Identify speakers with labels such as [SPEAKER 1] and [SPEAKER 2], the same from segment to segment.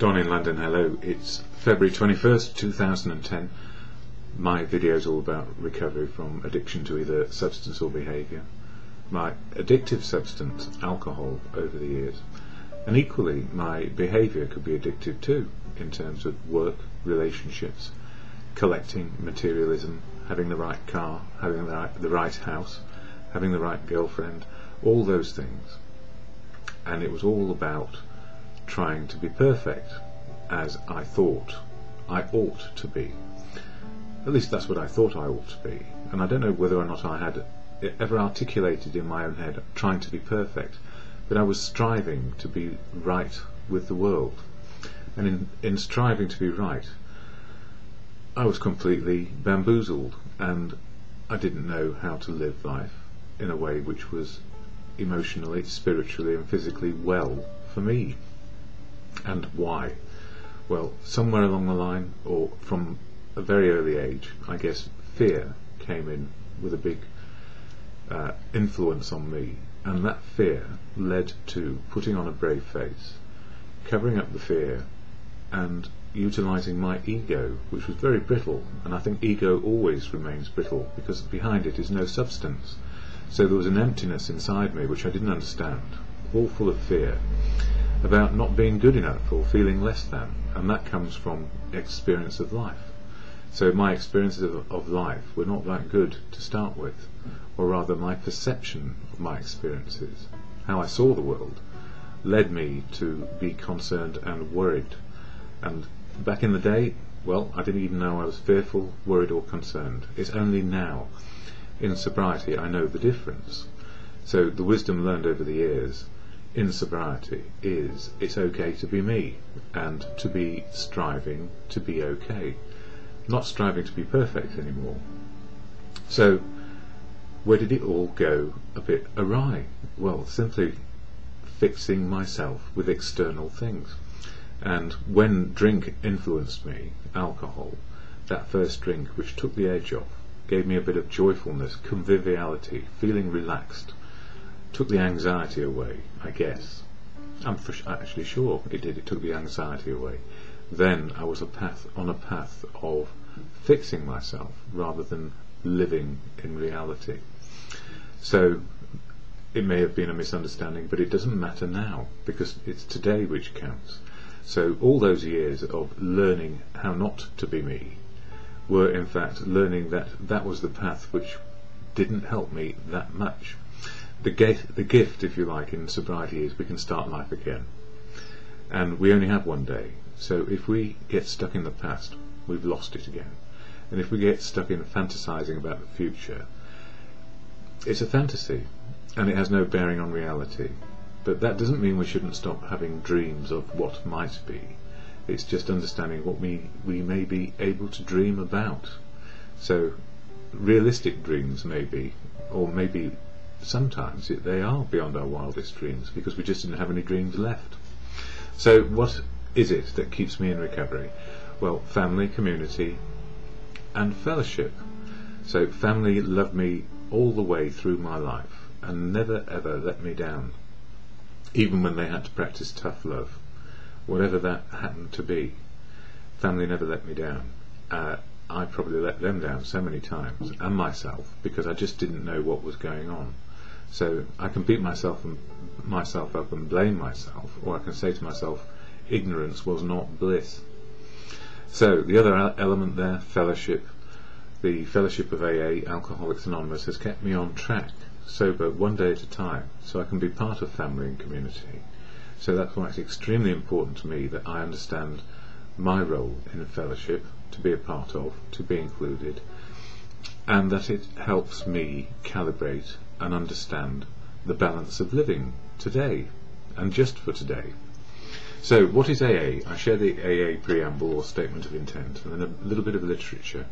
[SPEAKER 1] Don in London, hello. It's February 21st, 2010. My video is all about recovery from addiction to either substance or behaviour. My addictive substance, alcohol, over the years. And equally, my behaviour could be addictive too, in terms of work, relationships, collecting, materialism, having the right car, having the right house, having the right girlfriend, all those things. And it was all about trying to be perfect, as I thought I ought to be. At least that's what I thought I ought to be, and I don't know whether or not I had ever articulated in my own head trying to be perfect, but I was striving to be right with the world, and in striving to be right, I was completely bamboozled, and I didn't know how to live life in a way which was emotionally, spiritually and physically well for me. And why? Well, somewhere along the line, or from a very early age, I guess fear came in with a big influence on me, and that fear led to putting on a brave face, covering up the fear, and utilising my ego, which was very brittle, and I think ego always remains brittle because behind it is no substance. So there was an emptiness inside me which I didn't understand, all full of fear about not being good enough or feeling less than, and that comes from experience of life. So my experiences of life were not that good to start with, or rather my perception of my experiences, how I saw the world, led me to be concerned and worried. And back in the day, well, I didn't even know I was fearful, worried or concerned. It's only now, in sobriety, I know the difference. So the wisdom learned over the years in sobriety is it's okay to be me, and to be striving to be okay, not striving to be perfect anymore. So where did it all go a bit awry? Well, simply fixing myself with external things. And when drink influenced me, alcohol, that first drink which took the edge off, gave me a bit of joyfulness, conviviality, feeling relaxed, took the anxiety away, I guess. I'm actually sure it did. It took the anxiety away. Then I was on a path of fixing myself rather than living in reality. So it may have been a misunderstanding, but it doesn't matter now, because it's today which counts. So all those years of learning how not to be me were in fact learning that that was the path which didn't help me that much. The gift, if you like, in sobriety is we can start life again, and we only have one day. So if we get stuck in the past, we've lost it again. And if we get stuck in fantasizing about the future, it's a fantasy and it has no bearing on reality. But that doesn't mean we shouldn't stop having dreams of what might be. It's just understanding what we may be able to dream about. So realistic dreams maybe, or maybe sometimes they are beyond our wildest dreams because we just didn't have any dreams left. So what is it that keeps me in recovery? Well, family, community and fellowship. So family loved me all the way through my life and never ever let me down, even when they had to practice tough love, whatever that happened to be. Family never let me down. I probably let them down so many times, and myself, because I just didn't know what was going on. So I can beat myself up and blame myself, or I can say to myself, ignorance was not bliss. So the other element there, fellowship. The fellowship of AA, Alcoholics Anonymous, has kept me on track, sober one day at a time, so I can be part of family and community. So that's why it's extremely important to me that I understand my role in fellowship, to be a part of, to be included, and that it helps me calibrate and understand the balance of living today, and just for today. So what is AA? I share the AA preamble or statement of intent, and then a little bit of literature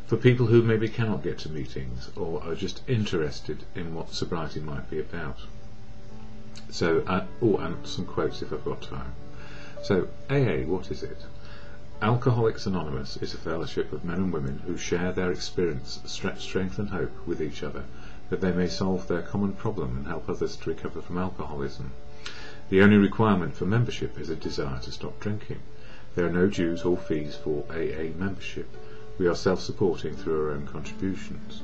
[SPEAKER 1] for people who maybe cannot get to meetings or are just interested in what sobriety might be about. So, and some quotes if I've got time. So AA, what is it? Alcoholics Anonymous is a fellowship of men and women who share their experience, strength and hope with each other, that they may solve their common problem and help others to recover from alcoholism. The only requirement for membership is a desire to stop drinking. There are no dues or fees for AA membership. We are self-supporting through our own contributions.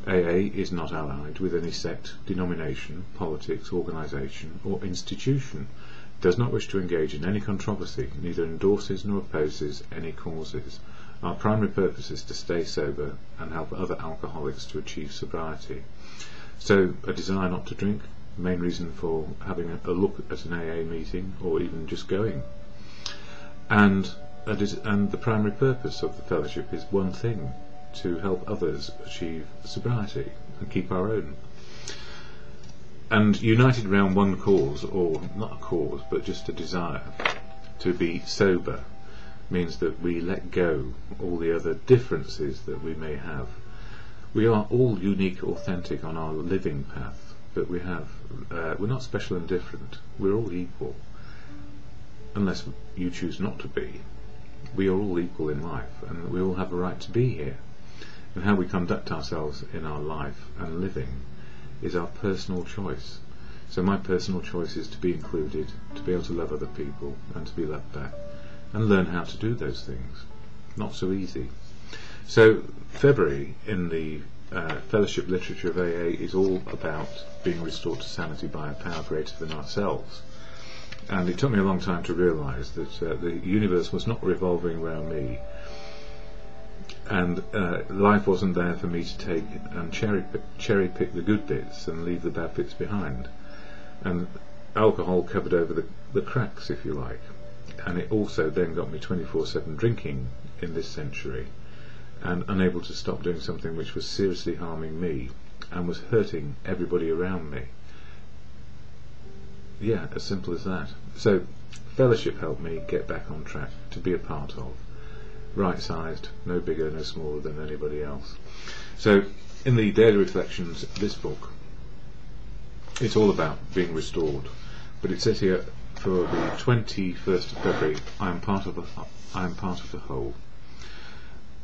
[SPEAKER 1] AA is not allied with any sect, denomination, politics, organisation or institution, does not wish to engage in any controversy, neither endorses nor opposes any causes. Our primary purpose is to stay sober and help other alcoholics to achieve sobriety. So, a desire not to drink, main reason for having a look at an AA meeting or even just going. And the primary purpose of the fellowship is one thing: to help others achieve sobriety and keep our own. And united around one cause, or not a cause, but just a desire to be sober, means that we let go all the other differences that we may have. We are all unique, authentic on our living path, but we're not special and different. We're all equal, unless you choose not to be. We are all equal in life, and we all have a right to be here. And how we conduct ourselves in our life and living is our personal choice. So my personal choice is to be included, to be able to love other people and to be loved back, and learn how to do those things. Not so easy. So February in the fellowship literature of AA is all about being restored to sanity by a power greater than ourselves. And it took me a long time to realise that the universe was not revolving around me, and life wasn't there for me to take and cherry pick the good bits and leave the bad bits behind. And alcohol covered over the cracks, if you like. And it also then got me 24/7 drinking in this century, and unable to stop doing something which was seriously harming me and was hurting everybody around me. Yeah, as simple as that. So fellowship helped me get back on track, to be a part of. Right-sized, no bigger, no smaller than anybody else. So in the daily reflections, this book, it's all about being restored. But it says here, for the 21st of February, I am part of the whole.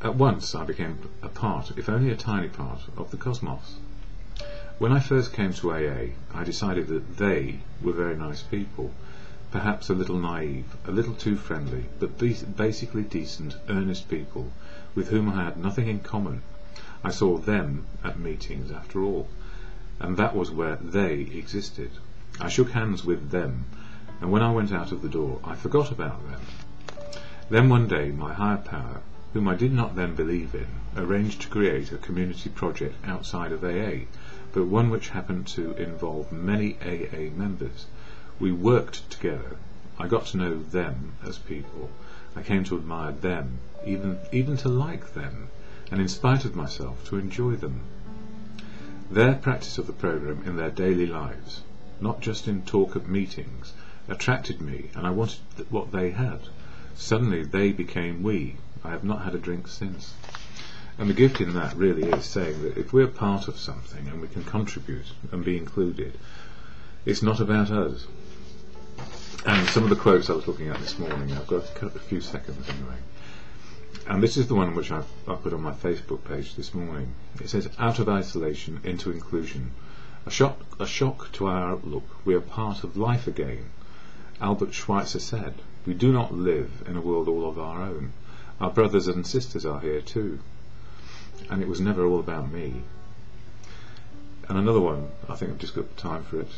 [SPEAKER 1] At once I became a part, if only a tiny part, of the cosmos. When I first came to AA, I decided that they were very nice people, perhaps a little naive, a little too friendly, but basically decent, earnest people with whom I had nothing in common. I saw them at meetings, after all, and that was where they existed. I shook hands with them, and when I went out of the door, I forgot about them. Then one day, my higher power, whom I did not then believe in, arranged to create a community project outside of AA, but one which happened to involve many AA members. We worked together. I got to know them as people. I came to admire them, even to like them, and in spite of myself, to enjoy them. Their practice of the program in their daily lives, not just in talk at meetings, attracted me, and I wanted what they had. Suddenly they became we. I have not had a drink since. And the gift in that really is saying that if we're part of something and we can contribute and be included, it's not about us. And some of the quotes I was looking at this morning, I've got a few seconds anyway, and this is the one which I put on my Facebook page this morning. It says, out of isolation into inclusion, a shock to our outlook. We are part of life again. Albert Schweitzer said, we do not live in a world all of our own. Our brothers and sisters are here too. And it was never all about me. And another one, I think I've just got time for it.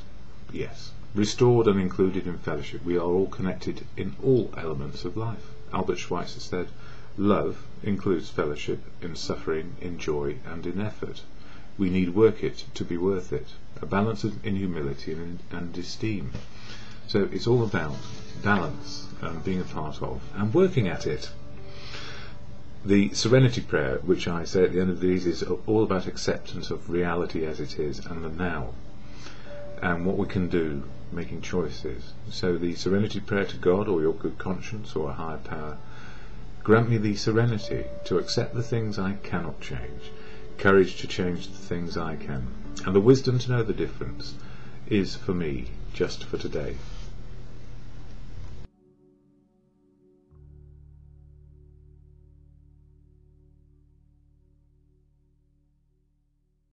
[SPEAKER 1] Yes. Restored and included in fellowship, we are all connected in all elements of life. Albert Schweitzer said, love includes fellowship in suffering, in joy and in effort. We need work it to be worth it. A balance in humility and esteem. So it's all about balance and being a part of and working at it. The Serenity Prayer, which I say at the end of these, is all about acceptance of reality as it is and the now, and what we can do, making choices. So the Serenity Prayer to God, or your good conscience, or a higher power, grant me the serenity to accept the things I cannot change, courage to change the things I can, and the wisdom to know the difference is for me, just for today.